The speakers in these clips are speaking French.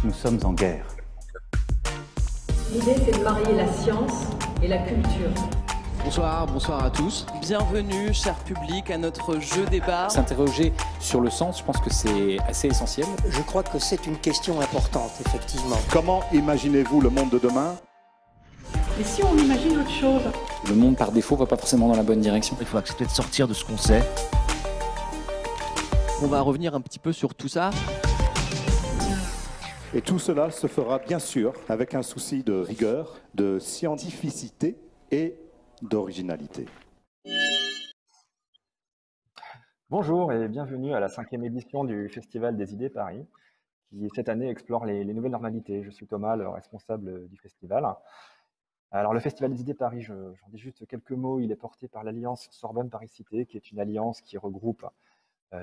Nous sommes en guerre. L'idée, c'est de marier la science et la culture. Bonsoir à tous. Bienvenue, cher public, à notre jeu débat. S'interroger sur le sens, je pense que c'est assez essentiel. Je crois que c'est une question importante, effectivement. Comment imaginez-vous le monde de demain ? Mais si on imagine autre chose ? Le monde, par défaut, va pas forcément dans la bonne direction. Il faut accepter de sortir de ce qu'on sait. On va revenir un petit peu sur tout ça. Et tout cela se fera bien sûr avec un souci de rigueur, de scientificité et d'originalité. Bonjour et bienvenue à la 5e édition du Festival des idées Paris, qui cette année explore les nouvelles normalités. Je suis Thomas, le responsable du festival. Alors le Festival des idées Paris, j'en dis juste quelques mots, il est porté par l'Alliance Sorbonne-Paris-Cité, qui est une alliance qui regroupe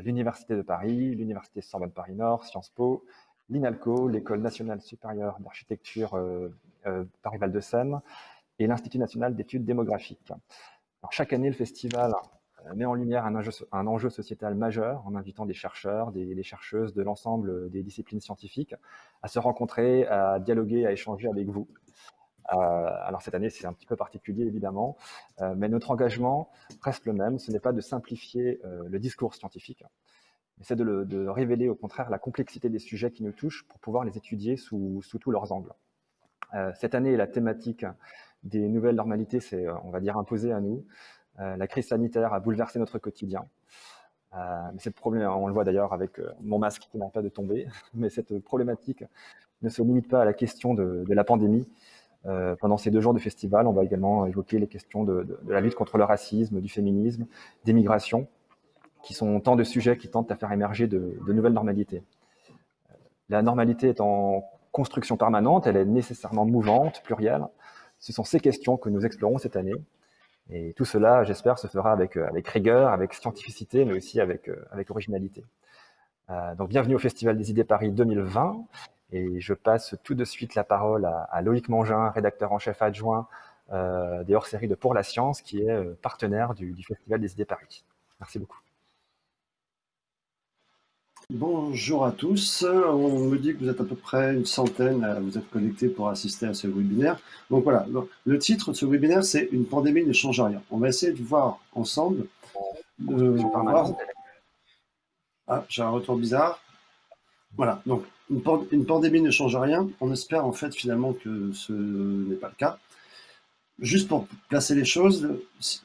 l'Université de Paris, l'Université Sorbonne Paris-Nord, Sciences Po, l'INALCO, l'École nationale supérieure d'architecture Paris-Val de Seine et l'Institut national d'études démographiques. Alors, chaque année, le festival met en lumière un enjeu sociétal majeur en invitant des chercheurs, des chercheuses de l'ensemble des disciplines scientifiques à se rencontrer, à dialoguer, à échanger avec vous. Alors cette année, c'est un petit peu particulier, évidemment, mais notre engagement reste le même. Ce n'est pas de simplifier le discours scientifique, mais c'est de révéler au contraire la complexité des sujets qui nous touchent pour pouvoir les étudier sous tous leurs angles. Cette année, la thématique des nouvelles normalités s'est, on va dire, imposée à nous. La crise sanitaire a bouleversé notre quotidien. Mais cette problématique, on le voit d'ailleurs avec mon masque qui n'arrête pas de tomber, mais cette problématique ne se limite pas à la question de la pandémie. Pendant ces 2 jours de festival, on va également évoquer les questions de la lutte contre le racisme, du féminisme, des migrations, qui sont tant de sujets qui tentent à faire émerger de nouvelles normalités. La normalité est en construction permanente, elle est nécessairement mouvante, plurielle. Ce sont ces questions que nous explorons cette année. Et tout cela, j'espère, se fera avec rigueur, avec scientificité, mais aussi avec originalité. Donc bienvenue au Festival des idées Paris 2020. Et je passe tout de suite la parole à Loïc Mangin, rédacteur en chef adjoint des hors-séries de Pour la Science, qui est partenaire du Festival des idées Paris. Merci beaucoup. Bonjour à tous, on me dit que vous êtes à peu près une centaine à vous être connectés pour assister à ce webinaire. Donc voilà, le titre de ce webinaire, c'est « Une pandémie ne change rien ». On va essayer de voir ensemble. Ah, j'ai un retour bizarre. Voilà, donc une pandémie ne change rien. On espère en fait finalement que ce n'est pas le cas. Juste pour placer les choses,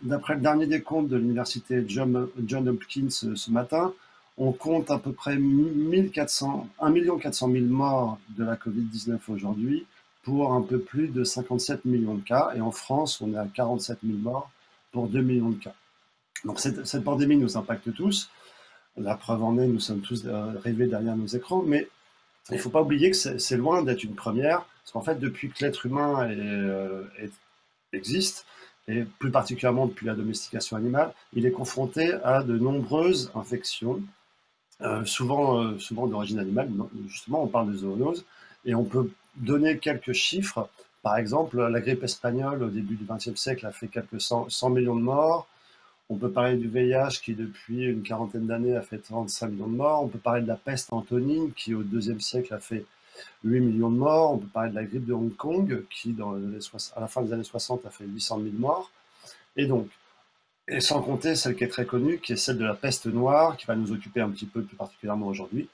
d'après le dernier décompte de l'université John Hopkins ce matin, on compte à peu près 1 400 000 morts de la Covid-19 aujourd'hui pour un peu plus de 57 millions de cas. Et en France, on est à 47 000 morts pour 2 millions de cas. Donc cette pandémie nous impacte tous. La preuve en est, nous sommes tous rivés derrière nos écrans. Mais il ne faut pas oublier que c'est loin d'être une première. Parce qu'en fait, depuis que l'être humain existe, et plus particulièrement depuis la domestication animale, il est confronté à de nombreuses infections, souvent d'origine animale. Justement, on parle de zoonoses, et on peut donner quelques chiffres. Par exemple, la grippe espagnole au début du XXe siècle a fait quelques 100 millions de morts. On peut parler du VIH qui, depuis une quarantaine d'années, a fait 35 millions de morts. On peut parler de la peste antonine qui, au IIe siècle, a fait 8 millions de morts. On peut parler de la grippe de Hong Kong qui, à la fin des années 60, a fait 800 000 morts. Et sans compter celle qui est très connue, qui est celle de la peste noire, qui va nous occuper un petit peu plus particulièrement aujourd'hui,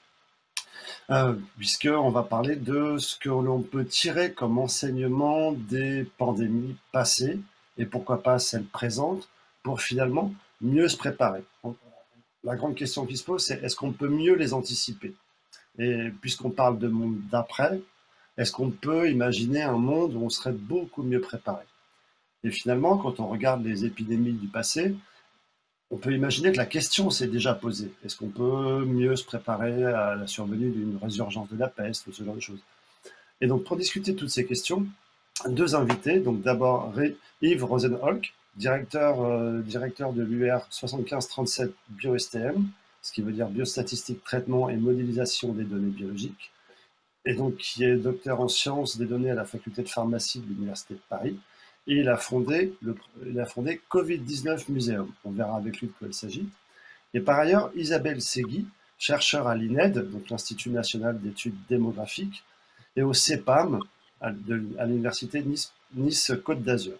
puisqu'on va parler de ce que l'on peut tirer comme enseignement des pandémies passées, et pourquoi pas celles présentes, pour finalement mieux se préparer. Donc, la grande question qui se pose, c'est est-ce qu'on peut mieux les anticiper? Et puisqu'on parle de monde d'après, est-ce qu'on peut imaginer un monde où on serait beaucoup mieux préparé? Et finalement, quand on regarde les épidémies du passé, on peut imaginer que la question s'est déjà posée. Est-ce qu'on peut mieux se préparer à la survenue d'une résurgence de la peste ou ce genre de choses? Et donc, pour discuter de toutes ces questions, 2 invités. Donc, d'abord, Yves Rosenholk, directeur de l'UR 7537 BioSTM, ce qui veut dire biostatistique, traitement et modélisation des données biologiques, et donc qui est docteur en sciences des données à la faculté de pharmacie de l'Université de Paris. Et il a fondé Covid-19 Museum. On verra avec lui de quoi il s'agit. Et par ailleurs, Isabelle Segui, chercheure à l'INED, donc l'Institut national d'études démographiques, et au CEPAM à l'université Nice-Côte d'Azur.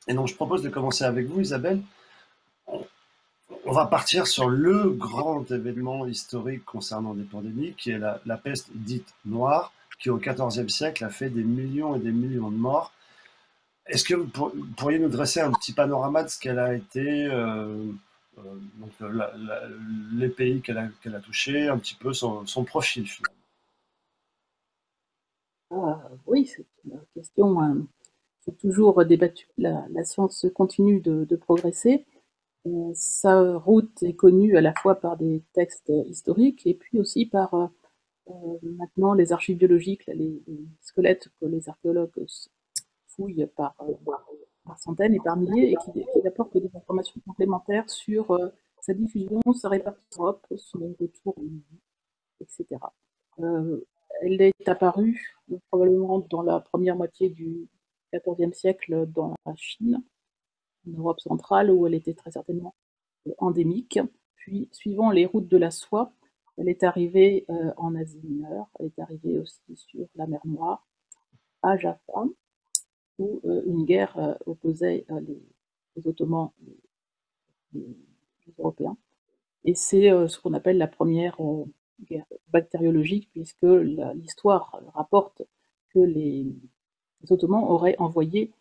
Et donc je propose de commencer avec vous, Isabelle. On va partir sur le grand événement historique concernant des pandémies, qui est la peste dite noire, qui au XIVe siècle a fait des millions et des millions de morts. Est-ce que vous pourriez nous dresser un petit panorama de ce qu'elle a été, donc les pays qu'elle a touchés, un petit peu son profil finalement? Oui, c'est une question qui est toujours débattue. La science continue de progresser. Sa route est connue à la fois par des textes historiques et puis aussi par maintenant les archives biologiques, les squelettes que les archéologues fouillent par centaines et par milliers et qui apportent des informations complémentaires sur sa diffusion, sa répartition en Europe, son retour, etc. Elle est apparue probablement dans la première moitié du XIVe siècle dans la Chine, en Europe centrale, où elle était très certainement endémique. Puis, suivant les routes de la soie, elle est arrivée en Asie mineure, elle est arrivée aussi sur la mer Noire, à Jaffa, où une guerre opposait les Ottomans et les Européens. Et c'est ce qu'on appelle la première guerre bactériologique, puisque l'histoire rapporte que les Ottomans auraient envoyé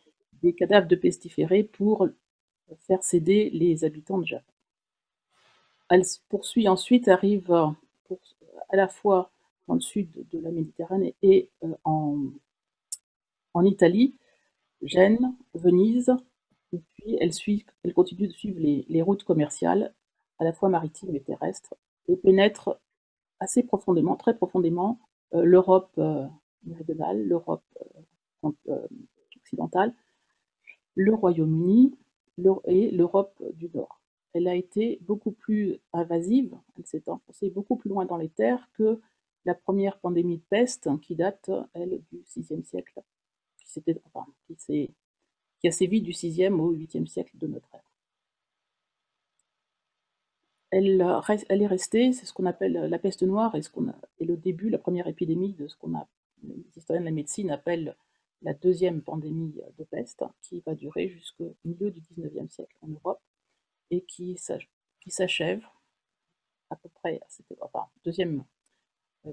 des cadavres de pestiférés pour faire céder les habitants de Jaffa. Elle se poursuit ensuite, arrive à la fois dans le sud de la Méditerranée et en Italie, Gênes, Venise, et puis elle continue de suivre les routes commerciales, à la fois maritimes et terrestres, et pénètre assez profondément, très profondément, l'Europe méridionale, l'Europe occidentale, le Royaume-Uni et l'Europe du Nord. Elle a été beaucoup plus invasive, elle s'est enfoncée beaucoup plus loin dans les terres que la première pandémie de peste qui date, elle, du VIe siècle, qui a sévi du 6e au 8e siècle de notre ère. Elle est restée, c'est ce qu'on appelle la peste noire et le début, la première épidémie de ce les historiens de la médecine appellent la deuxième pandémie de peste, qui va durer jusqu'au milieu du 19e siècle en Europe et qui s'achève à peu près à deuxième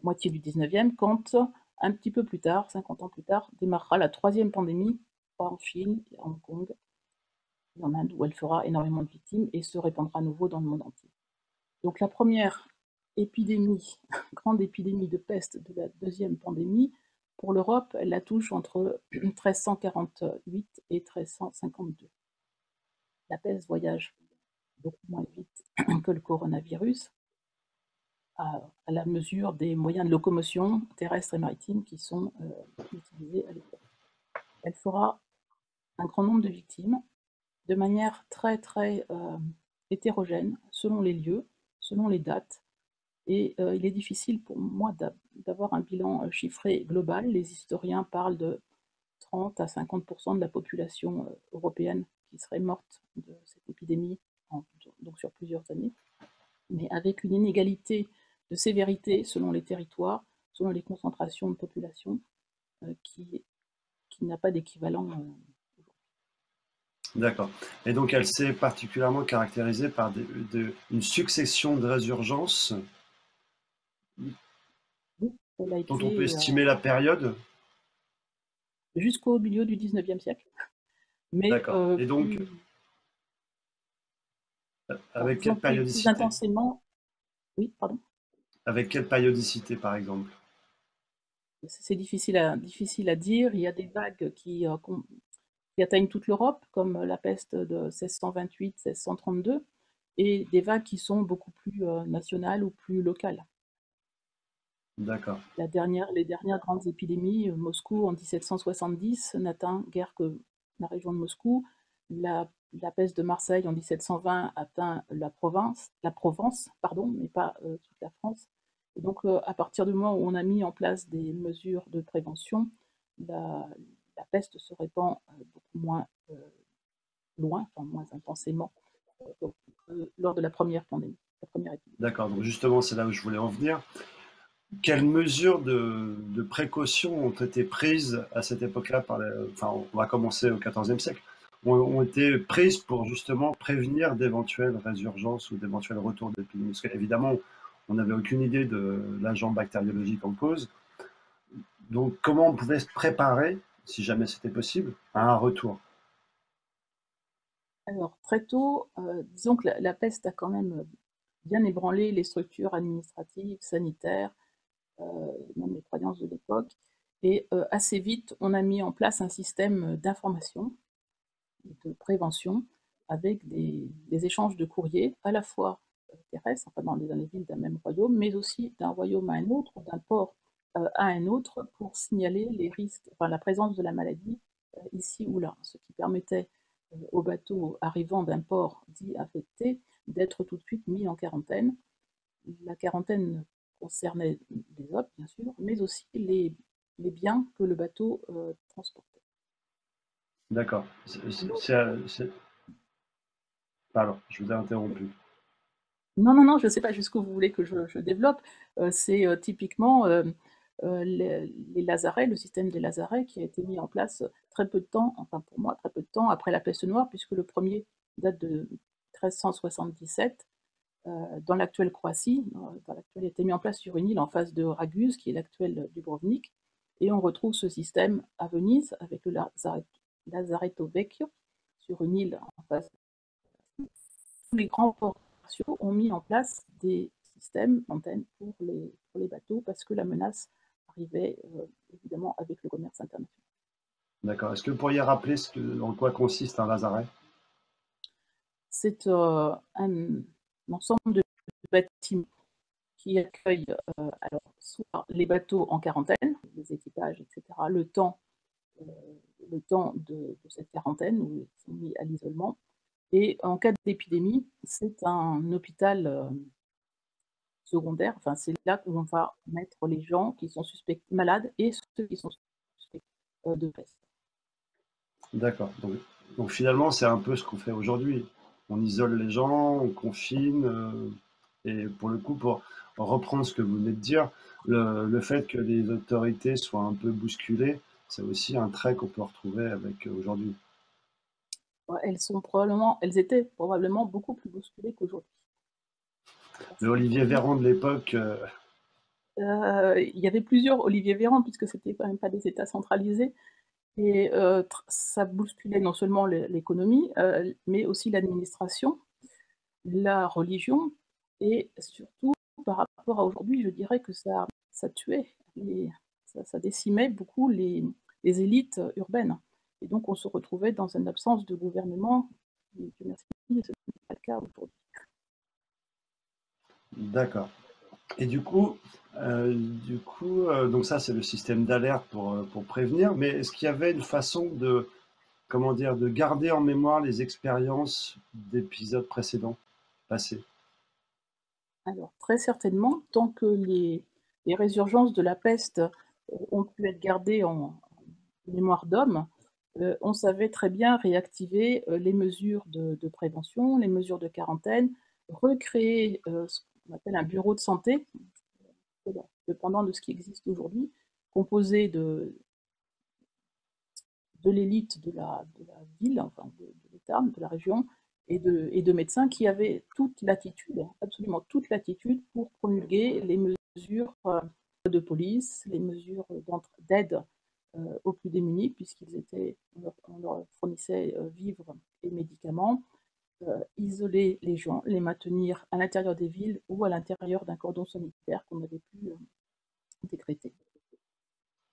moitié du 19e, quand un petit peu plus tard, 50 ans plus tard, démarrera la troisième pandémie en Chine, à Hong Kong, et en Inde, où elle fera énormément de victimes et se répandra à nouveau dans le monde entier. Donc la première épidémie, grande épidémie de peste de la deuxième pandémie, pour l'Europe, elle la touche entre 1348 et 1352. La peste voyage beaucoup moins vite que le coronavirus, à la mesure des moyens de locomotion terrestres et maritimes qui sont utilisés à l'époque. Elle fera un grand nombre de victimes, de manière très très hétérogène, selon les lieux, selon les dates, et il est difficile pour moi d'avoir un bilan chiffré global. Les historiens parlent de 30 à 50% de la population européenne qui serait morte de cette épidémie, donc sur plusieurs années, mais avec une inégalité de sévérité selon les territoires, selon les concentrations de population, qui n'a pas d'équivalent. D'accord. Et donc elle s'est particulièrement caractérisée par une succession de résurgences dont on peut estimer la période? Jusqu'au milieu du 19e siècle. Mais d'accord. Et donc, avec quelle périodicité? Plus intensément. Oui, pardon. Avec quelle périodicité, par exemple? C'est difficile à dire. Il y a des vagues qui atteignent toute l'Europe, comme la peste de 1628-1632, et des vagues qui sont beaucoup plus nationales ou plus locales. D'accord. Les dernières grandes épidémies, Moscou en 1770 n'atteint guère que la région de Moscou. La peste de Marseille en 1720 atteint la Provence, mais pas toute la France. Et donc, à partir du moment où on a mis en place des mesures de prévention, la peste se répand beaucoup moins loin, enfin moins intensément, lors de la première pandémie, la première épidémie. D'accord, donc justement, c'est là où je voulais en venir. quelles mesures de précaution ont été prises à cette époque-là enfin, on va commencer au XIVe siècle, ont été prises pour justement prévenir d'éventuelles résurgences ou d'éventuels retours d'épidémie? Parce qu'évidemment, on n'avait aucune idée de l'agent bactériologique en cause. Donc, comment on pouvait se préparer, si jamais c'était possible, à un retour? Alors, très tôt, disons que la peste a quand même bien ébranlé les structures administratives, sanitaires, même les croyances de l'époque. Et assez vite, on a mis en place un système d'information, de prévention, avec des échanges de courriers, à la fois terrestres, enfin dans les villes d'un même royaume, mais aussi d'un royaume à un autre, ou d'un port à un autre, pour signaler les risques, enfin la présence de la maladie ici ou là, ce qui permettait aux bateaux arrivant d'un port dit affecté d'être tout de suite mis en quarantaine. La quarantaine concernait les hôtes, bien sûr, mais aussi les biens que le bateau transportait. D'accord. Pardon, je vous ai interrompu. Non, non, non, je ne sais pas jusqu'où vous voulez que je développe. C'est typiquement les lazarets, le système des lazarets qui a été mis en place très peu de temps, enfin pour moi, très peu de temps après la peste noire, puisque le premier date de 1377, dans l'actuelle Croatie. Il a été mis en place sur une île en face de Raguse, qui est l'actuel Dubrovnik, et on retrouve ce système à Venise avec le Lazaretto Vecchio, sur une île en face. Tous les grands ports commerciaux ont mis en place des systèmes d'antennes pour les bateaux, parce que la menace arrivait évidemment avec le commerce international. D'accord. Est-ce que vous pourriez rappeler en quoi consiste un lazaret? C'est un ensemble de bâtiments qui accueillent alors, soit les bateaux en quarantaine, les équipages, etc., le temps de cette quarantaine où ils sont mis à l'isolement. Et en cas d'épidémie, c'est un hôpital secondaire, enfin c'est là où on va mettre les gens qui sont suspects malades et ceux qui sont suspects de peste. D'accord. Donc finalement, c'est un peu ce qu'on fait aujourd'hui. On isole les gens, on confine, et pour le coup, pour reprendre ce que vous venez de dire, le fait que les autorités soient un peu bousculées, c'est aussi un trait qu'on peut retrouver avec aujourd'hui. Ouais, elles étaient probablement beaucoup plus bousculées qu'aujourd'hui. Le Olivier Véran de l'époque, Il y avait plusieurs Olivier Véran, puisque c'était quand même pas des États centralisés, et ça bousculait non seulement l'économie, mais aussi l'administration, la religion, et surtout par rapport à aujourd'hui, je dirais que ça tuait, ça décimait beaucoup les élites urbaines. Et donc on se retrouvait dans une absence de gouvernement, et Dieu merci, ce n'est pas le cas aujourd'hui. d'accord. Et donc ça, c'est le système d'alerte pour prévenir. Mais est-ce qu'il y avait une façon de, comment dire, de garder en mémoire les expériences d'épisodes précédents, passés? Alors très certainement, tant que les résurgences de la peste ont pu être gardées en mémoire d'homme, on savait très bien réactiver les mesures de prévention, les mesures de quarantaine, recréer ce qu'on appelle un bureau de santé, dépendant de ce qui existe aujourd'hui, composé de l'élite de la ville, enfin de l'État, de la région, et de médecins qui avaient toute latitude, absolument toute latitude, pour promulguer les mesures de police, les mesures d'aide aux plus démunis, on leur fournissait vivres et médicaments, isoler les gens, les maintenir à l'intérieur des villes ou à l'intérieur d'un cordon sanitaire qu'on avait pu décréter.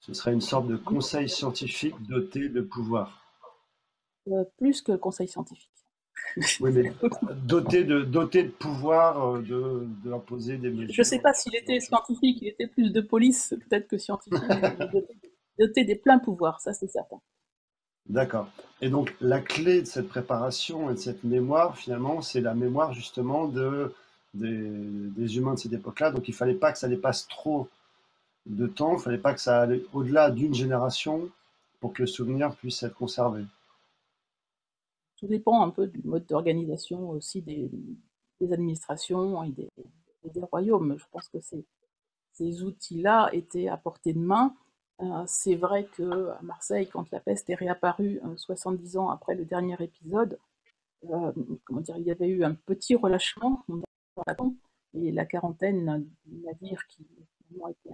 Ce serait une sorte de conseil scientifique doté de pouvoir. Plus que conseil scientifique. Oui, mais doté de pouvoir d'imposer des mesures. Je ne sais pas s'il était scientifique, il était plus de police peut-être que scientifique, doté des pleins pouvoirs, ça c'est certain. D'accord. Et donc la clé de cette préparation et de cette mémoire, finalement, c'est la mémoire justement des humains de cette époque-là. Donc il ne fallait pas que ça dépasse trop de temps, il ne fallait pas que ça aille au-delà d'une génération pour que le souvenir puisse être conservé. Tout dépend un peu du mode d'organisation aussi des administrations et des royaumes. Je pense que c'est ces outils-là étaient à portée de main. C'est vrai qu'à Marseille, quand la peste est réapparue 70 ans après le dernier épisode, comment dire, il y avait eu un petit relâchement dans la pompe, et la quarantaine du navire qui finalement été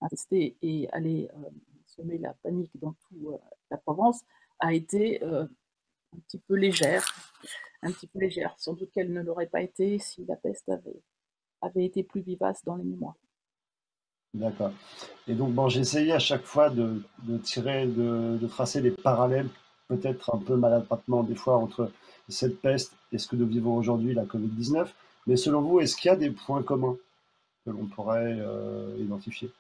infesté et allait semer la panique dans toute la Provence a été un petit peu légère, Sans doute qu'elle ne l'aurait pas été si la peste avait été plus vivace dans les mémoires. D'accord. Et donc, bon, j'ai essayé à chaque fois de tirer, de tracer des parallèles, peut-être un peu maladroitement des fois, entre cette peste et ce que nous vivons aujourd'hui, la Covid-19. Mais selon vous, est-ce qu'il y a des points communs que l'on pourrait identifier?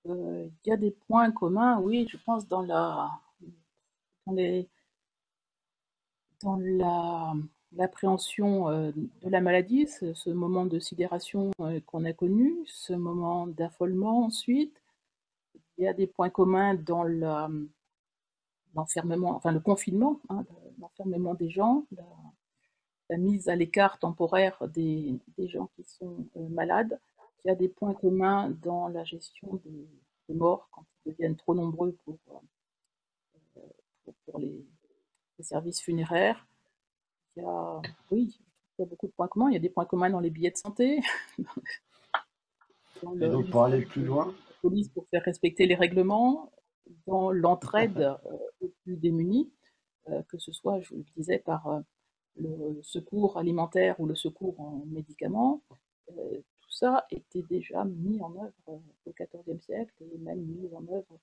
Il y a des points communs, oui, je pense, dans les, dans l'appréhension de la maladie, ce moment de sidération qu'on a connu, ce moment d'affolement ensuite. Il y a des points communs dans l'enfermement, enfin le confinement, l'enfermement des gens, la mise à l'écart temporaire des gens qui sont malades. Il y a des points communs dans la gestion des morts quand ils deviennent trop nombreux pour les services funéraires. Oui, il y a beaucoup de points communs. Il y a des points communs dans les billets de santé, dans Et donc, pour aller plus loin, la police pour faire respecter les règlements, dans l'entraide aux plus démunis, que ce soit, je vous le disais, par le secours alimentaire ou le secours en médicaments. Tout ça était déjà mis en œuvre au XIVe siècle et même mis en œuvre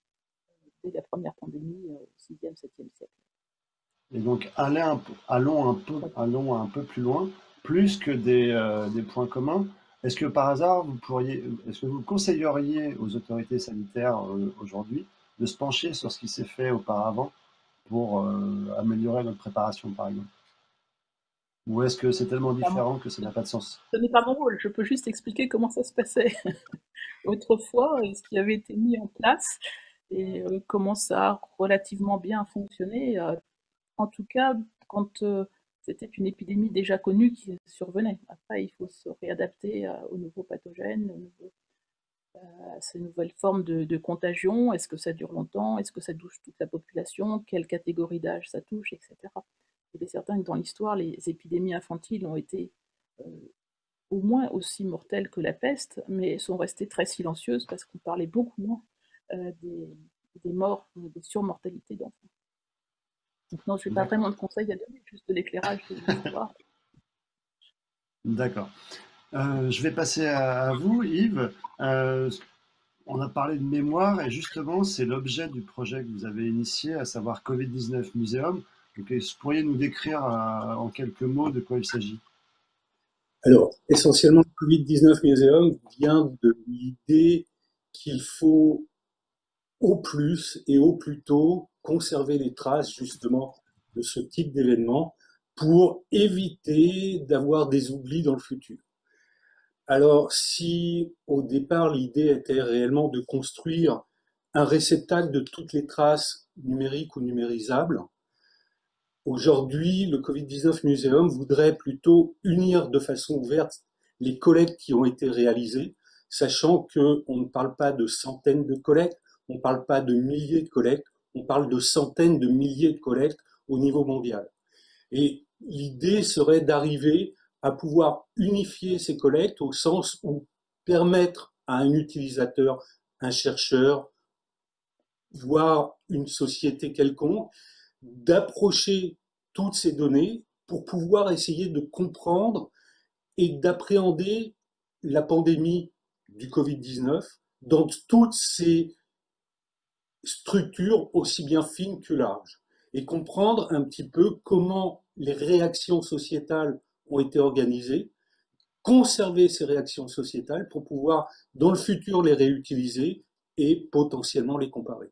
dès la première pandémie au VIe, VIIe siècle. et donc allons un peu plus loin, plus que des points communs. Est-ce que par hasard, est-ce que vous conseilleriez aux autorités sanitaires aujourd'hui de se pencher sur ce qui s'est fait auparavant pour améliorer notre préparation, par exemple? Ou est-ce que c'est tellement différent que ça n'a pas de sens? Ce n'est pas mon rôle, je peux juste expliquer comment ça se passait autrefois et ce qui avait été mis en place et comment ça a relativement bien fonctionné, en tout cas quand c'était une épidémie déjà connue qui survenait. Après, il faut se réadapter aux nouveaux pathogènes, à ces nouvelles formes de contagion. Est-ce que ça dure longtemps? Est-ce que ça touche toute la population? Quelle catégorie d'âge ça touche, etc. Il est certain que dans l'histoire, les épidémies infantiles ont été au moins aussi mortelles que la peste, mais sont restées très silencieuses parce qu'on parlait beaucoup moins des morts, des surmortalités d'enfants. Non, je n'ai pas vraiment de conseils à donner, juste de l'éclairage de l'histoire. D'accord. Je vais passer à vous, Yves. On a parlé de mémoire et justement, c'est l'objet du projet que vous avez initié, à savoir Covid-19 Museum. Donc, est-ce que vous pourriez nous décrire en quelques mots de quoi il s'agit? Alors, essentiellement, le Covid-19 Museum vient de l'idée qu'il faut au plus et au plus tôt conserver les traces justement de ce type d'événement pour éviter d'avoir des oublis dans le futur. Alors, si au départ l'idée était réellement de construire un réceptacle de toutes les traces numériques ou numérisables, aujourd'hui, le Covid-19 Museum voudrait plutôt unir de façon ouverte les collectes qui ont été réalisées, sachant qu'on ne parle pas de centaines de collectes, on ne parle pas de milliers de collectes, on parle de centaines de milliers de collectes au niveau mondial. Et l'idée serait d'arriver à pouvoir unifier ces collectes au sens où permettre à un utilisateur, un chercheur, voire une société quelconque, d'approcher toutes ces données pour pouvoir essayer de comprendre et d'appréhender la pandémie du Covid-19 dans toutes ces structures aussi bien fines que larges et comprendre un petit peu comment les réactions sociétales ont été organisées, conserver ces réactions sociétales pour pouvoir dans le futur les réutiliser et potentiellement les comparer.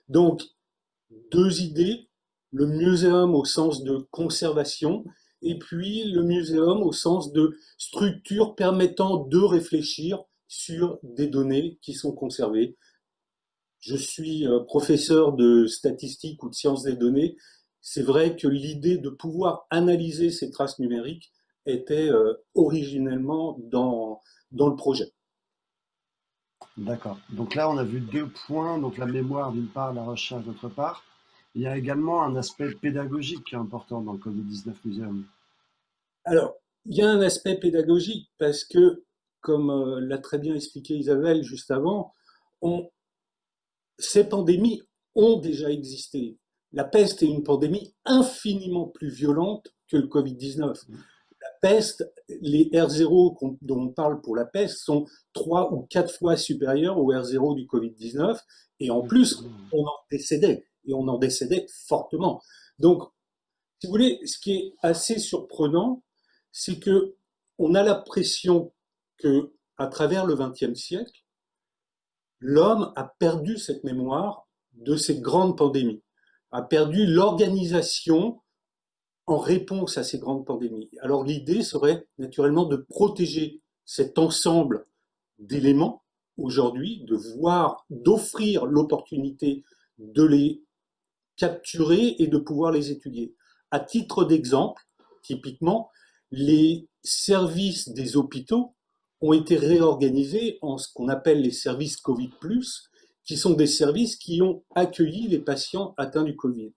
Donc, deux idées, le muséum au sens de conservation et puis le muséum au sens de structure permettant de réfléchir sur des données qui sont conservées. Je suis professeur de statistique ou de sciences des données. C'est vrai que l'idée de pouvoir analyser ces traces numériques était originellement dans dans le projet. D'accord. Donc là, on a vu deux points, donc la mémoire d'une part, la recherche d'autre part. Il y a également un aspect pédagogique qui est important dans le Covid-19 Museum. Alors, il y a un aspect pédagogique parce que, comme l'a très bien expliqué Isabelle juste avant, ces pandémies ont déjà existé. La peste est une pandémie infiniment plus violente que le Covid-19. La peste, les R0 dont on parle pour la peste sont 3 ou 4 fois supérieurs au R0 du Covid-19 et en plus, on en décédait et on en décédait fortement. Donc, si vous voulez, ce qui est assez surprenant, c'est que on a l'impression que, à travers le XXe siècle, l'homme a perdu cette mémoire de ces grandes pandémies, a perdu l'organisation en réponse à ces grandes pandémies. Alors l'idée serait naturellement de protéger cet ensemble d'éléments aujourd'hui, d'offrir l'opportunité de les capturer et de pouvoir les étudier. À titre d'exemple, typiquement, les services des hôpitaux ont été réorganisés en ce qu'on appelle les services Covid+, qui sont des services qui ont accueilli les patients atteints du Covid.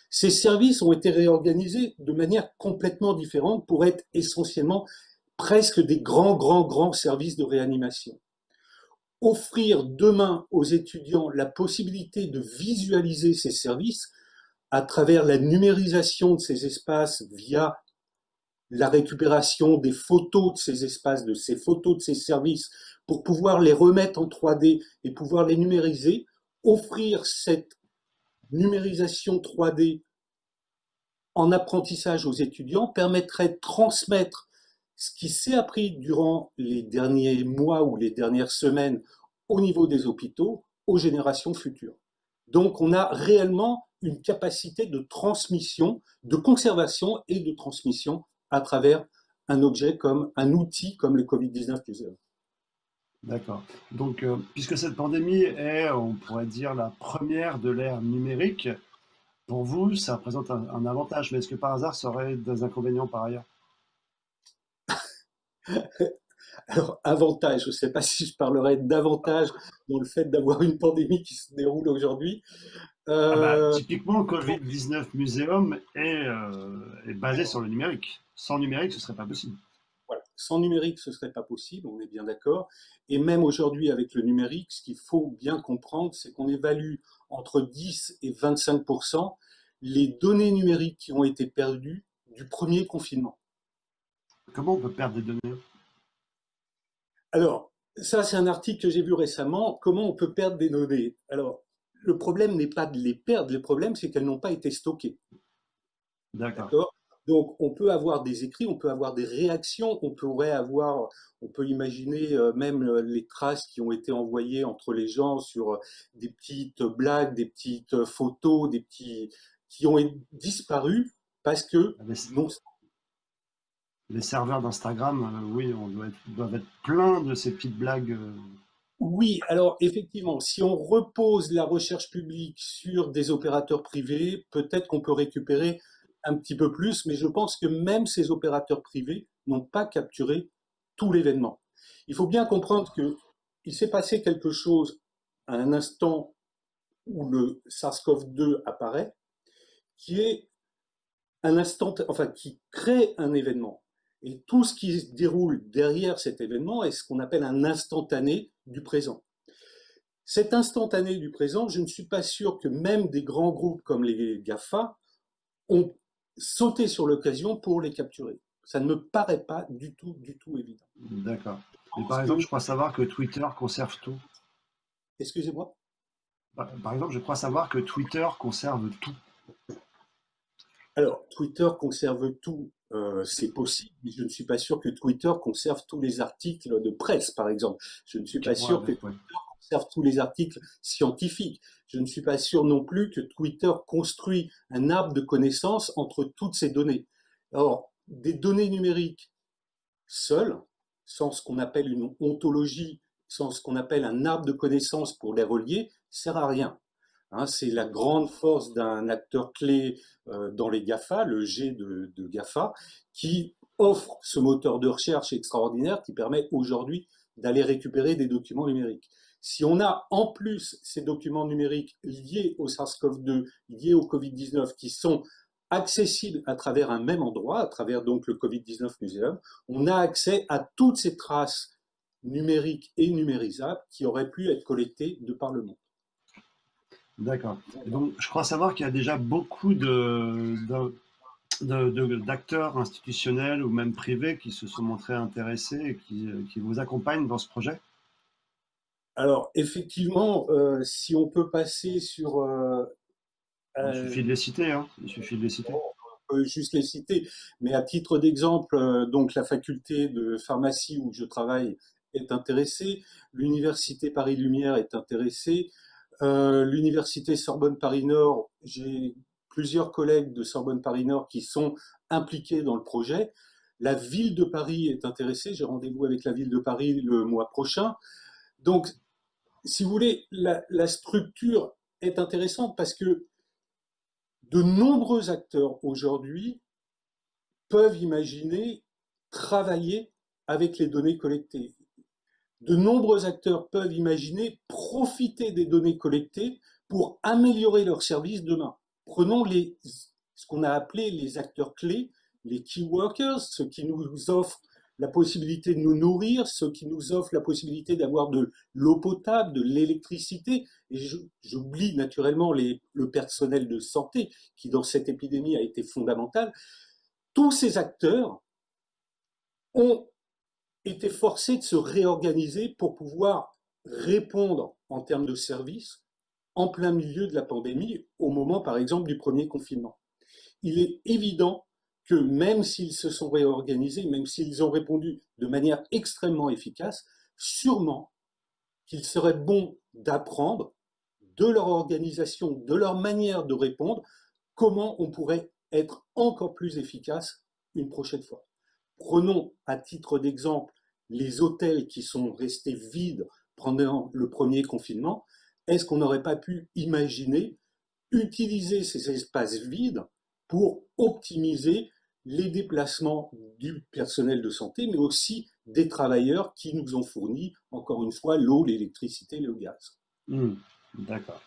Ces services ont été réorganisés de manière complètement différente pour être essentiellement presque des grands services de réanimation. Offrir demain aux étudiants la possibilité de visualiser ces services à travers la numérisation de ces espaces via la récupération des photos de ces espaces, de ces photos de ces services, pour pouvoir les remettre en 3D et pouvoir les numériser, offrir cette numérisation 3D en apprentissage aux étudiants permettrait de transmettre ce qui s'est appris durant les derniers mois ou les dernières semaines au niveau des hôpitaux aux générations futures. Donc on a réellement une capacité de transmission, de conservation et de transmission à travers un objet comme un outil comme le Covid-19 Museum. D'accord. Donc, puisque cette pandémie est, on pourrait dire, la première de l'ère numérique, pour vous, ça représente un avantage. Mais est-ce que par hasard, ça aurait des inconvénients par ailleurs? Alors, avantage, je ne sais pas si je parlerai d'avantage dans le fait d'avoir une pandémie qui se déroule aujourd'hui. Typiquement, le Covid-19 Museum est basé sur le numérique. Sans numérique, ce ne serait pas possible. Voilà. Sans numérique, ce ne serait pas possible, on est bien d'accord. Et même aujourd'hui, avec le numérique, ce qu'il faut bien comprendre, c'est qu'on évalue entre 10 et 25% les données numériques qui ont été perdues du premier confinement. Comment on peut perdre des données? Alors, ça, c'est un article que j'ai vu récemment. Comment on peut perdre des données? Alors, le problème n'est pas de les perdre, le problème, c'est qu'elles n'ont pas été stockées. D'accord. Donc, on peut avoir des écrits, on peut avoir des réactions, on peut imaginer même les traces qui ont été envoyées entre les gens sur des petites blagues, des petites photos, qui ont disparu parce que les serveurs d'Instagram, oui, doivent être pleins de ces petites blagues. Oui, alors effectivement, si on repose la recherche publique sur des opérateurs privés, peut-être qu'on peut récupérer un petit peu plus, mais je pense que même ces opérateurs privés n'ont pas capturé tout l'événement. Il faut bien comprendre qu'il s'est passé quelque chose à un instant où le SARS-CoV-2 apparaît, qui est qui crée un événement. Et tout ce qui se déroule derrière cet événement est ce qu'on appelle un instantané du présent. Cet instantané du présent, je ne suis pas sûr que même des grands groupes comme les GAFA ont sauté sur l'occasion pour les capturer. Ça ne me paraît pas du tout évident. D'accord. Et par exemple, je crois savoir que Twitter conserve tout. Excusez-moi? Par exemple, je crois savoir que Twitter conserve tout. Alors, Twitter conserve tout, c'est possible, mais je ne suis pas sûr que Twitter conserve tous les articles de presse, par exemple. Je ne suis pas sûr que Twitter conserve tous les articles scientifiques. Je ne suis pas sûr non plus que Twitter construit un arbre de connaissances entre toutes ces données. Alors, des données numériques seules, sans ce qu'on appelle une ontologie, sans ce qu'on appelle un arbre de connaissances pour les relier, sert à rien. C'est la grande force d'un acteur clé dans les GAFA, le G de GAFA, qui offre ce moteur de recherche extraordinaire qui permet aujourd'hui d'aller récupérer des documents numériques. Si on a en plus ces documents numériques liés au SARS-CoV-2, liés au Covid-19, qui sont accessibles à travers un même endroit, à travers donc le Covid-19 Museum, on a accès à toutes ces traces numériques et numérisables qui auraient pu être collectées de par le monde. D'accord. Donc, je crois savoir qu'il y a déjà beaucoup d'acteurs institutionnels ou même privés qui se sont montrés intéressés et qui vous accompagnent dans ce projet. Alors, effectivement, si on peut passer sur... Il suffit de les citer, hein. Il suffit de les citer. On peut juste les citer, mais à titre d'exemple, donc la faculté de pharmacie où je travaille est intéressée, l'université Paris Lumière est intéressée, l'université Sorbonne Paris Nord, j'ai plusieurs collègues de Sorbonne Paris Nord qui sont impliqués dans le projet. La ville de Paris est intéressée, j'ai rendez-vous avec la ville de Paris le mois prochain. Donc, si vous voulez, la structure est intéressante parce que de nombreux acteurs aujourd'hui peuvent imaginer travailler avec les données collectées. De nombreux acteurs peuvent imaginer profiter des données collectées pour améliorer leurs services demain. Prenons ce qu'on a appelé les acteurs clés, les key workers, ceux qui nous offrent la possibilité de nous nourrir, ceux qui nous offrent la possibilité d'avoir de l'eau potable, de l'électricité. Et j'oublie naturellement le personnel de santé qui, dans cette épidémie, a été fondamental. Tous ces acteurs ont été forcés de se réorganiser pour pouvoir répondre en termes de services en plein milieu de la pandémie, au moment, par exemple, du premier confinement. Il est évident que même s'ils se sont réorganisés, même s'ils ont répondu de manière extrêmement efficace, sûrement qu'il serait bon d'apprendre de leur organisation, de leur manière de répondre, comment on pourrait être encore plus efficace une prochaine fois. Prenons à titre d'exemple les hôtels qui sont restés vides pendant le premier confinement. Est-ce qu'on n'aurait pas pu imaginer utiliser ces espaces vides pour optimiser les déplacements du personnel de santé, mais aussi des travailleurs qui nous ont fourni, encore une fois, l'eau, l'électricité, le gaz. D'accord.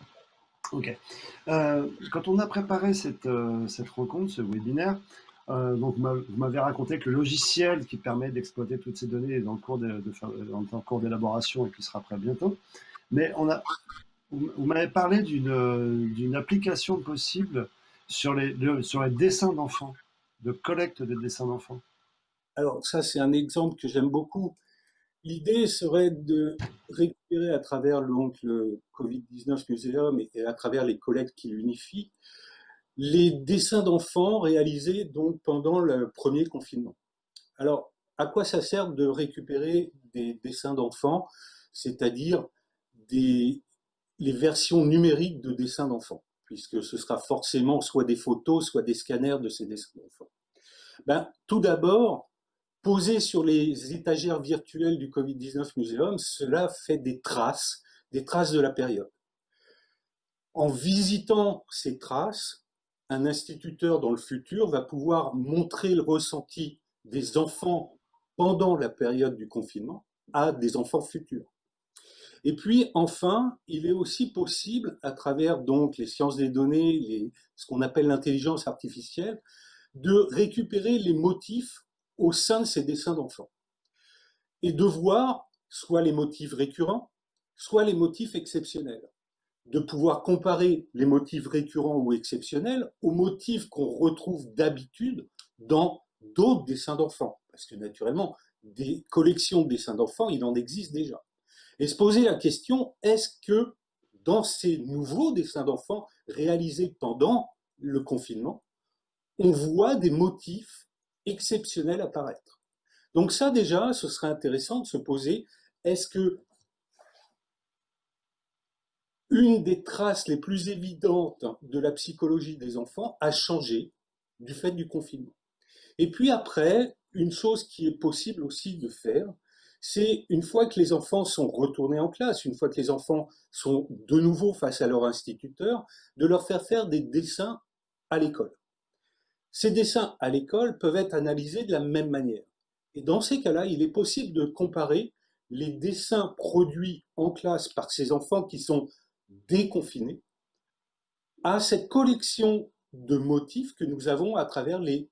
Ok. Quand on a préparé cette rencontre, ce webinaire, donc vous m'avez raconté que le logiciel qui permet d'exploiter toutes ces données est en cours d'élaboration et qui sera prêt bientôt. Mais vous m'avez parlé d'une application possible sur les dessins d'enfants, de collecte de dessins d'enfants. Alors ça, c'est un exemple que j'aime beaucoup. L'idée serait de récupérer à travers le Covid-19 Museum et à travers les collectes qui l'unifient, les dessins d'enfants réalisés donc pendant le premier confinement. Alors, à quoi ça sert de récupérer des dessins d'enfants, c'est-à-dire les versions numériques de dessins d'enfants, puisque ce sera forcément soit des photos, soit des scanners de ces dessins d'enfants. Tout d'abord, posé sur les étagères virtuelles du Covid-19 Museum, cela fait des traces de la période. En visitant ces traces, un instituteur dans le futur va pouvoir montrer le ressenti des enfants pendant la période du confinement à des enfants futurs. Et puis, enfin, il est aussi possible, à travers donc les sciences des données, ce qu'on appelle l'intelligence artificielle, de récupérer les motifs au sein de ces dessins d'enfants et de voir soit les motifs récurrents, soit les motifs exceptionnels. De pouvoir comparer les motifs récurrents ou exceptionnels aux motifs qu'on retrouve d'habitude dans d'autres dessins d'enfants. Parce que naturellement, des collections de dessins d'enfants, il en existe déjà. Et se poser la question, est-ce que dans ces nouveaux dessins d'enfants réalisés pendant le confinement, on voit des motifs exceptionnels apparaître? Donc ça déjà, ce serait intéressant de se poser, est-ce que une des traces les plus évidentes de la psychologie des enfants a changé du fait du confinement? Et puis après, une chose qui est possible aussi de faire, c'est une fois que les enfants sont retournés en classe, une fois que les enfants sont de nouveau face à leur instituteur, de leur faire des dessins à l'école. ces dessins à l'école peuvent être analysés de la même manière. Et dans ces cas-là, il est possible de comparer les dessins produits en classe par ces enfants qui sont déconfinés à cette collection de motifs que nous avons à travers les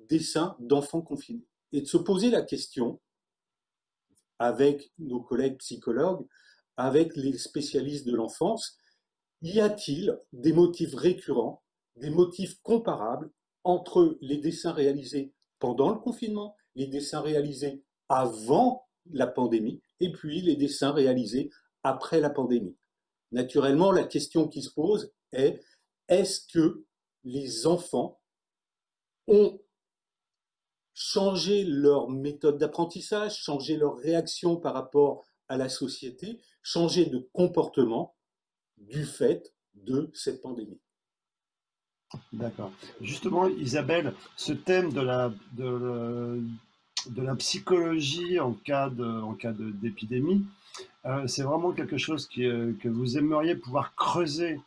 dessins d'enfants confinés. Et de se poser la question, avec nos collègues psychologues, avec les spécialistes de l'enfance, y a-t-il des motifs récurrents, des motifs comparables entre les dessins réalisés pendant le confinement, les dessins réalisés avant la pandémie et puis les dessins réalisés après la pandémie? Naturellement, la question qui se pose est, est-ce que les enfants ont changé leur méthode d'apprentissage, changé leur réaction par rapport à la société, changé de comportement du fait de cette pandémie? D'accord. Justement, Isabelle, ce thème de la psychologie en cas d'épidémie, c'est vraiment quelque chose que vous aimeriez pouvoir creuser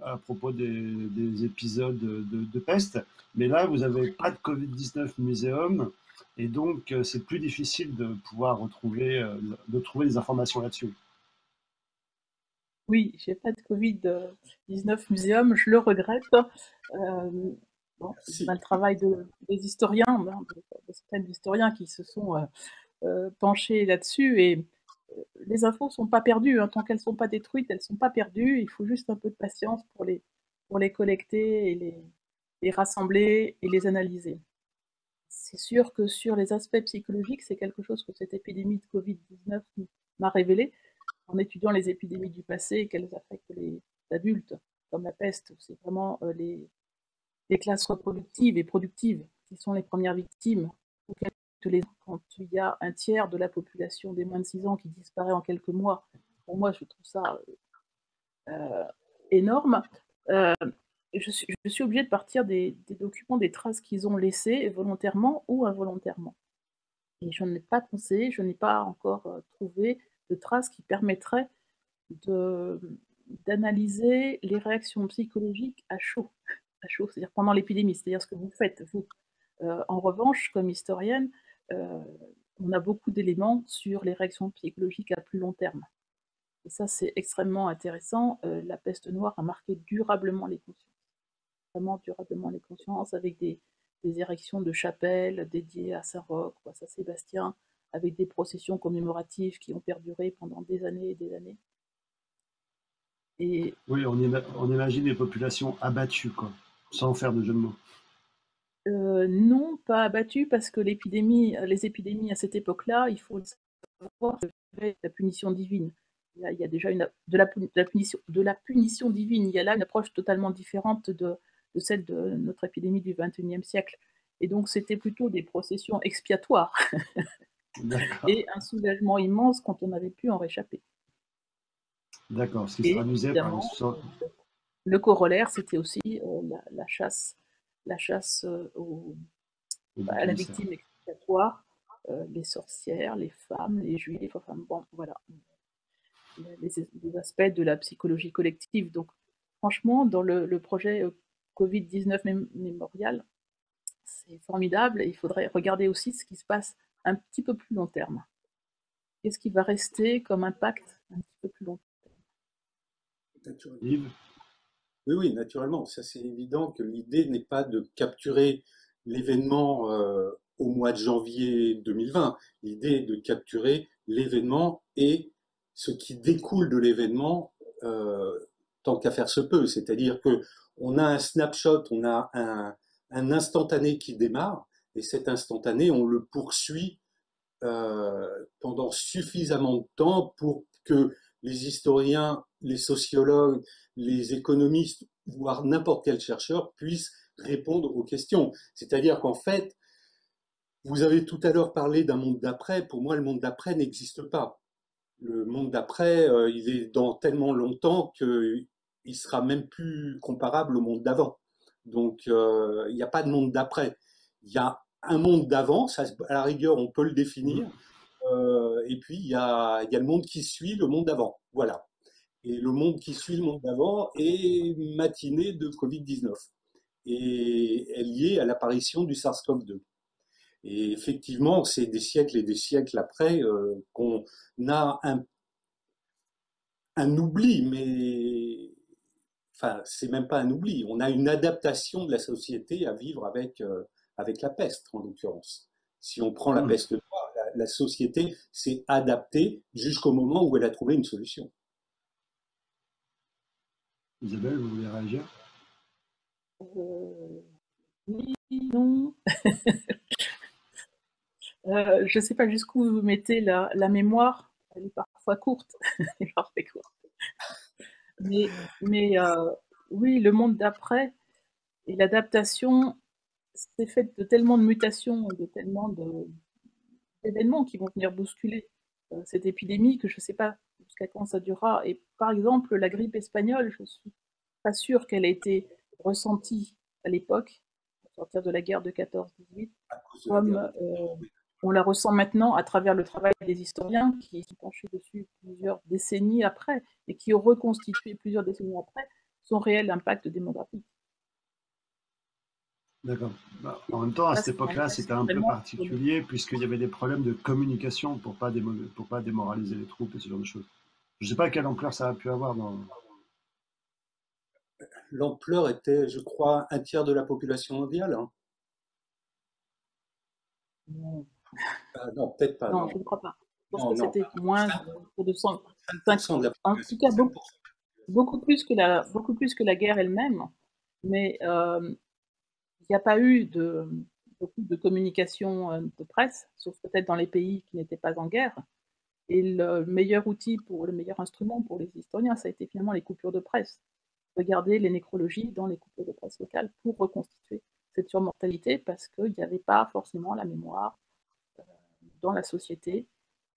à propos des épisodes de peste. Mais là, vous n'avez pas de Covid-19 muséum, et donc c'est plus difficile de pouvoir de trouver des informations là-dessus. Oui, j'ai pas de Covid-19 muséum, je le regrette. Bon, c'est le travail des historiens, de certains historiens qui se sont penchés là-dessus, et les infos sont pas perdues, hein. Tant qu'elles sont pas détruites, elles sont pas perdues. Il faut juste un peu de patience pour les collecter et les rassembler et les analyser. C'est sûr que sur les aspects psychologiques, c'est quelque chose que cette épidémie de Covid-19 m'a révélé en étudiant les épidémies du passé et qu'elles affectent les adultes, comme la peste. C'est vraiment les classes reproductives et productives qui sont les premières victimes. Quand il y a un tiers de la population des moins de 6 ans qui disparaît en quelques mois, pour moi, je trouve ça énorme. Je suis obligée de partir des documents, des traces qu'ils ont laissées, volontairement ou involontairement. Et je n'ai pas pensé, je n'ai pas encore trouvé de traces qui permettraient d'analyser les réactions psychologiques à chaud, c'est-à-dire pendant l'épidémie, c'est-à-dire ce que vous faites, vous. En revanche, comme historienne, on a beaucoup d'éléments sur les réactions psychologiques à plus long terme. Et ça, c'est extrêmement intéressant. La peste noire a marqué durablement les consciences, vraiment durablement les consciences, avec des érections de chapelles dédiées à Saint-Roch ou à Saint-Sébastien, avec des processions commémoratives qui ont perduré pendant des années et des années. Et oui, on imagine les populations abattues, quoi, sans faire de jeu de mots. Non, pas abattues, parce que les épidémies à cette époque-là, il faut le savoir, la punition divine. Il y a déjà de la punition divine. Il y a là une approche totalement différente de celle de notre épidémie du XXIe siècle. Et donc, c'était plutôt des processions expiatoires et un soulagement immense quand on avait pu en réchapper. D'accord, ce qui se traduisait par le corollaire, c'était aussi la chasse à la victime expiatoire, les sorcières, les femmes, les juifs, enfin bon, voilà, les aspects de la psychologie collective. Donc, franchement, dans le projet Covid-19 Mémorial, c'est formidable, et il faudrait regarder aussi ce qui se passe un petit peu plus long terme. Qu'est-ce qui va rester comme impact un petit peu plus long terme? Oui, naturellement. Ça, c'est évident que l'idée n'est pas de capturer l'événement au mois de janvier 2020. L'idée est de capturer l'événement et ce qui découle de l'événement tant qu'à faire se peut. C'est-à-dire que on a un snapshot, on a un instantané qui démarre, et cet instantané, on le poursuit pendant suffisamment de temps pour que les historiens, les sociologues, les économistes, voire n'importe quel chercheur puissent répondre aux questions. C'est-à-dire qu'en fait, vous avez tout à l'heure parlé d'un monde d'après. Pour moi, le monde d'après n'existe pas. Le monde d'après, il est dans tellement longtemps qu'il sera même plus comparable au monde d'avant. Donc, il n'y a pas de monde d'après. Il y a un monde d'avant, ça, à la rigueur, on peut le définir. Et puis, il y a le monde qui suit le monde d'avant. Voilà. Et le monde qui suit le monde d'avant est matiné de Covid-19. est liée à l'apparition du SARS-CoV-2. Et effectivement, c'est des siècles et des siècles après qu'on a un oubli, mais enfin, c'est même pas un oubli. On a une adaptation de la société à vivre avec la peste, en l'occurrence. Si on prend la peste noire, la société s'est adaptée jusqu'au moment où elle a trouvé une solution. Isabelle, vous voulez réagir? Oui, non. Je ne sais pas jusqu'où vous mettez la mémoire. Elle est parfois courte. Elle est parfois courte. Mais oui, le monde d'après et l'adaptation, c'est fait de tellement de mutations, de tellement d'événements qui vont venir bousculer cette épidémie que je ne sais pas jusqu'à quand ça durera. Et par exemple, la grippe espagnole, je ne suis pas sûre qu'elle ait été ressentie à l'époque, à partir de la guerre de 14-18, comme on la ressent maintenant à travers le travail des historiens qui sont penchés dessus plusieurs décennies après et qui ont reconstitué plusieurs décennies après son réel impact démographique. D'accord. Bah, en même temps, à cette époque-là, c'était un peu particulier puisqu'il y avait des problèmes de communication pour pas démoraliser les troupes et ce genre de choses. Je ne sais pas quelle ampleur ça a pu avoir dans... L'ampleur était, je crois, 1/3 de la population mondiale. Hein. Non. Non, peut-être pas. Non, Non, je ne crois pas. Je pense non, que c'était moins de 100. 5% de la En population. tout cas, beaucoup plus que la guerre elle-même. Mais il n'y a pas eu beaucoup de communication de presse, sauf peut-être dans les pays qui n'étaient pas en guerre. Et le meilleur instrument pour les historiens, ça a été finalement les coupures de presse. Regarder les nécrologies dans les coupures de presse locales pour reconstituer cette surmortalité parce qu'il n'y avait pas forcément la mémoire dans la société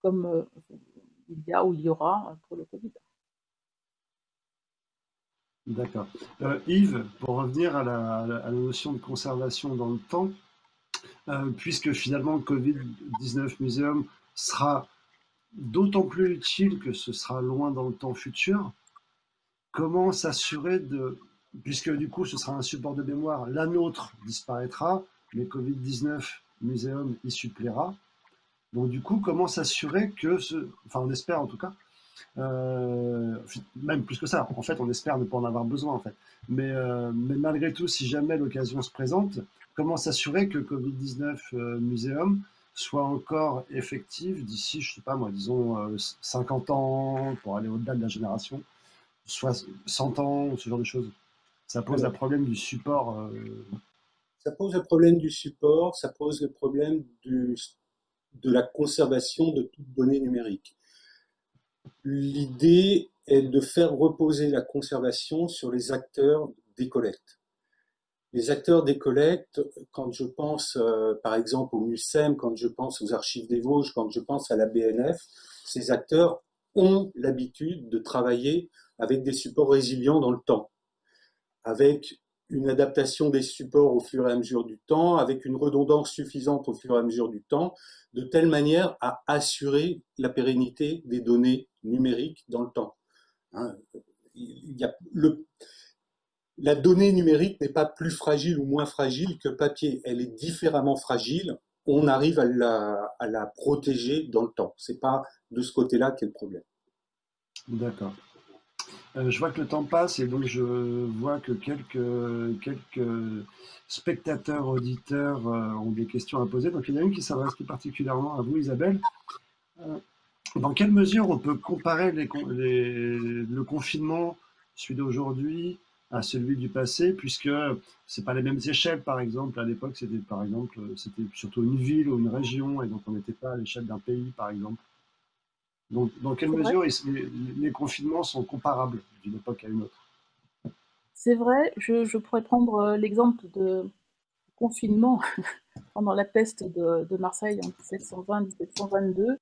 comme il y a ou il y aura pour le Covid. D'accord. Yves, pour revenir à la notion de conservation dans le temps, puisque finalement le Covid-19 Museum sera d'autant plus utile que ce sera loin dans le temps futur, comment s'assurer de... Puisque du coup ce sera un support de mémoire, la nôtre disparaîtra, mais Covid-19 Museum y suppléera. Donc du coup, comment s'assurer que Enfin, on espère en tout cas, même plus que ça, en fait, on espère ne pas en avoir besoin, en fait. Mais malgré tout, si jamais l'occasion se présente, comment s'assurer que Covid-19 Museum soit encore effectif d'ici, je sais pas moi, disons 50 ans, pour aller au-delà de la génération, soit 100 ans, ce genre de choses. Ça pose le problème du support. Ça pose le problème du support, ça pose le problème de la conservation de toute donnée numérique. L'idée est de faire reposer la conservation sur les acteurs des collectes. Les acteurs des collectes, quand je pense par exemple au MUCEM, quand je pense aux Archives des Vosges, quand je pense à la BNF, ces acteurs ont l'habitude de travailler avec des supports résilients dans le temps, avec une adaptation des supports au fur et à mesure du temps, avec une redondance suffisante au fur et à mesure du temps, de telle manière à assurer la pérennité des données numériques dans le temps. Hein, la donnée numérique n'est pas plus fragile ou moins fragile que le papier, elle est différemment fragile, on arrive à la protéger dans le temps. C'est pas de ce côté-là qu'est le problème. D'accord. Je vois que le temps passe et donc je vois que quelques spectateurs, auditeurs ont des questions à poser. Donc il y en a une qui s'adresse plus particulièrement à vous, Isabelle. Dans quelle mesure on peut comparer le confinement, celui d'aujourd'hui, à celui du passé, puisque c'est pas les mêmes échelles, par exemple. À l'époque, c'était surtout une ville ou une région, et donc on n'était pas à l'échelle d'un pays, par exemple. Donc, dans quelle mesure les confinements sont comparables d'une époque à une autre? C'est vrai, je pourrais prendre l'exemple de confinement pendant la peste de Marseille en 1720-1722,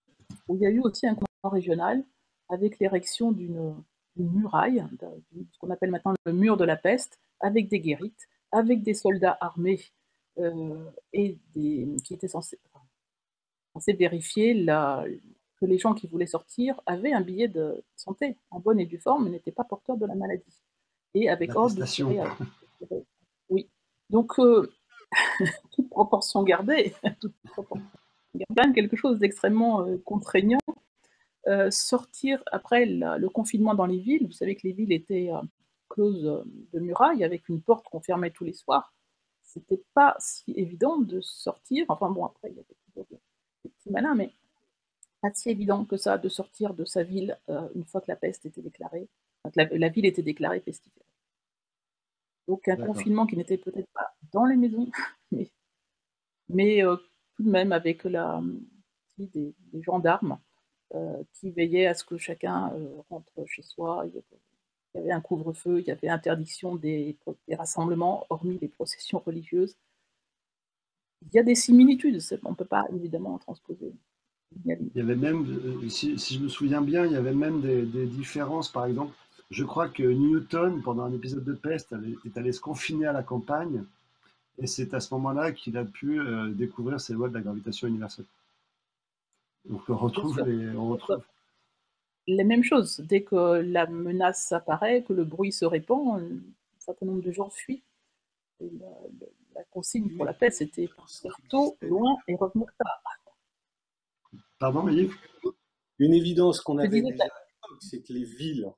où il y a eu aussi un confinement régional avec l'érection d'une muraille, ce qu'on appelle maintenant le mur de la peste, avec des guérites, avec des soldats armés et qui étaient censés vérifier que les gens qui voulaient sortir avaient un billet de santé en bonne et due forme, mais n'étaient pas porteurs de la maladie. Et avec ordre de tirer. Oui. Donc, toute proportion gardée, toute proportion gardée, quand même quelque chose d'extrêmement contraignant. Sortir après le confinement dans les villes, vous savez que les villes étaient closes de murailles avec une porte qu'on fermait tous les soirs. C'était pas si évident de sortir. Enfin bon, après, il y avait toujours des petits malins, mais pas si évident que ça de sortir de sa ville une fois que la peste était déclarée, enfin, que la ville était déclarée pestiférée. Donc un confinement qui n'était peut-être pas dans les maisons, mais tout de même avec des gendarmes qui veillaient à ce que chacun rentre chez soi. Il y avait un couvre-feu, il y avait interdiction des rassemblements, hormis les processions religieuses. Il y a des similitudes, on ne peut pas évidemment transposer. Il y avait même, si je me souviens bien, il y avait même des différences. Par exemple, je crois que Newton, pendant un épisode de peste, est allé se confiner à la campagne, et c'est à ce moment-là qu'il a pu découvrir ces lois de la gravitation universelle. Donc on retrouve les mêmes choses. Dès que la menace apparaît, que le bruit se répand, un certain nombre de gens fuient. Et la consigne pour la paix, c'était partir tôt, loin et revenir tard. Pardon, Yves? Une évidence qu'on avait déjà, c'est que les villes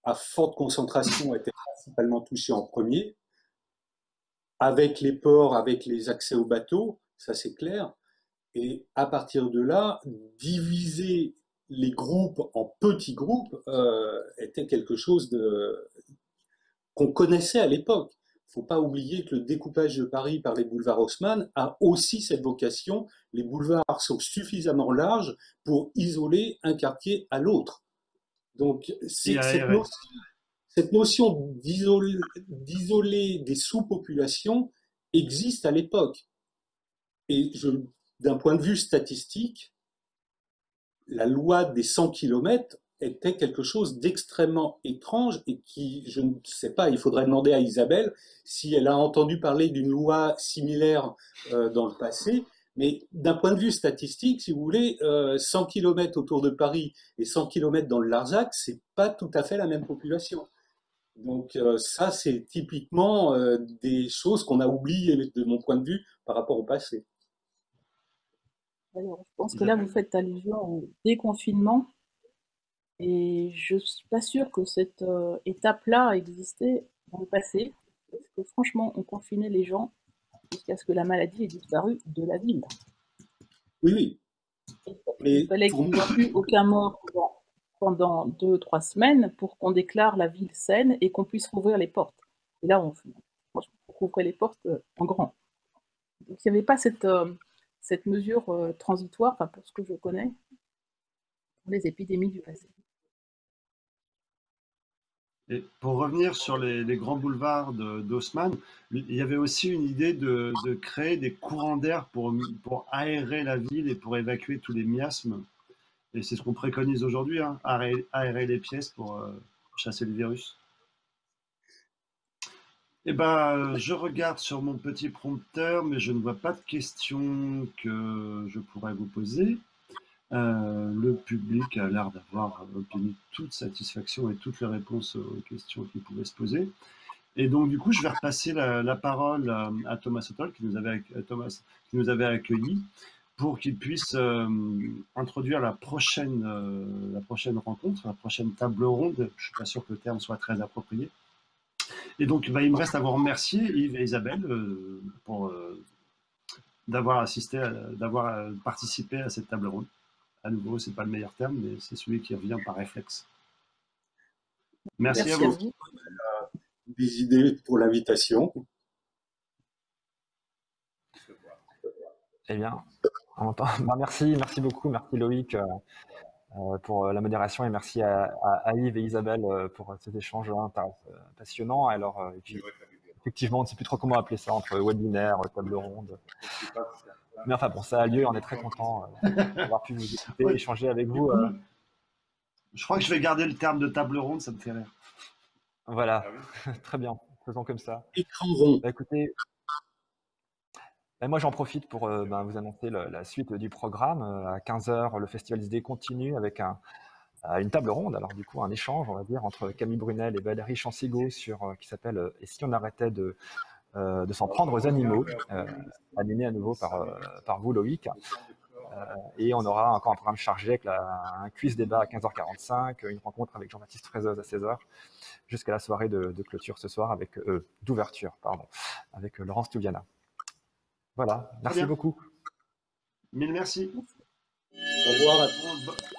à forte concentration étaient principalement touchées en premier, avec les ports, avec les accès aux bateaux, ça c'est clair. Et à partir de là, diviser les groupes en petits groupes était quelque chose qu'on connaissait à l'époque. Il ne faut pas oublier que le découpage de Paris par les boulevards Haussmann a aussi cette vocation. Les boulevards sont suffisamment larges pour isoler un quartier à l'autre. Donc cette notion d'isoler des sous-populations existe à l'époque. Et d'un point de vue statistique, la loi des 100 km était quelque chose d'extrêmement étrange et qui, je ne sais pas, il faudrait demander à Isabelle si elle a entendu parler d'une loi similaire dans le passé. Mais d'un point de vue statistique, si vous voulez, 100 km autour de Paris et 100 km dans le Larzac, c'est pas tout à fait la même population. Donc ça, c'est typiquement des choses qu'on a oubliées de mon point de vue par rapport au passé. Alors, je pense que là, vous faites allusion au déconfinement. Et je ne suis pas sûre que cette étape-là a existé dans le passé, parce que franchement, on confinait les gens jusqu'à ce que la maladie ait disparu de la ville. Oui. Il fallait qu'il n'y ait plus aucun mort pendant 2-3 semaines pour qu'on déclare la ville saine et qu'on puisse rouvrir les portes. Et là, on rouvrait les portes en grand. Donc il n'y avait pas cette mesure transitoire, enfin, pour ce que je connais, pour les épidémies du passé. Et pour revenir sur les grands boulevards d'Haussmann, il y avait aussi une idée de créer des courants d'air pour aérer la ville et pour évacuer tous les miasmes. Et c'est ce qu'on préconise aujourd'hui, hein, aérer les pièces pour chasser le virus. Eh ben, je regarde sur mon petit prompteur, mais je ne vois pas de questions que je pourrais vous poser. Le public a l'air d'avoir obtenu toute satisfaction et toutes les réponses aux questions qui pouvaient se poser. Et donc, du coup, je vais repasser la parole à Thomas Sottol, qui nous avait accueillis, pour qu'il puisse introduire la prochaine rencontre, la prochaine table ronde. Je ne suis pas sûr que le terme soit très approprié. Et donc, il me reste à vous remercier, Yves et Isabelle, pour d'avoir participé à cette table ronde. À nouveau, ce n'est pas le meilleur terme, mais c'est celui qui revient par réflexe. Merci à vous. Des idées pour l'invitation. Eh bien, merci beaucoup, merci Loïc pour la modération et merci à Yves et Isabelle pour cet échange passionnant. Alors, et puis, effectivement, on ne sait plus trop comment appeler ça, entre webinaire, table ronde. Mais enfin bon, ça a lieu, on est très content d'avoir pu vous écouter, échanger avec vous. Je crois que je vais garder le terme de table ronde, ça me fait rire. Voilà, très bien, faisons comme ça. Écran rond. Écoutez, moi j'en profite pour vous annoncer la suite du programme. À 15h, le Festival des idées continue avec une table ronde, alors du coup un échange, on va dire, entre Camille Brunel et Valérie Chansigo qui s'appelle « Et si on arrêtait de de s'en prendre aux animaux, animé à nouveau par vous, Loïc. Et on aura encore un programme chargé avec un quiz débat à 15h45, une rencontre avec Jean-Baptiste Frézeuse à 16h, jusqu'à la soirée de clôture ce soir, d'ouverture, pardon, avec Laurence Touviana. Voilà, merci beaucoup. Mille merci. Au revoir à tous.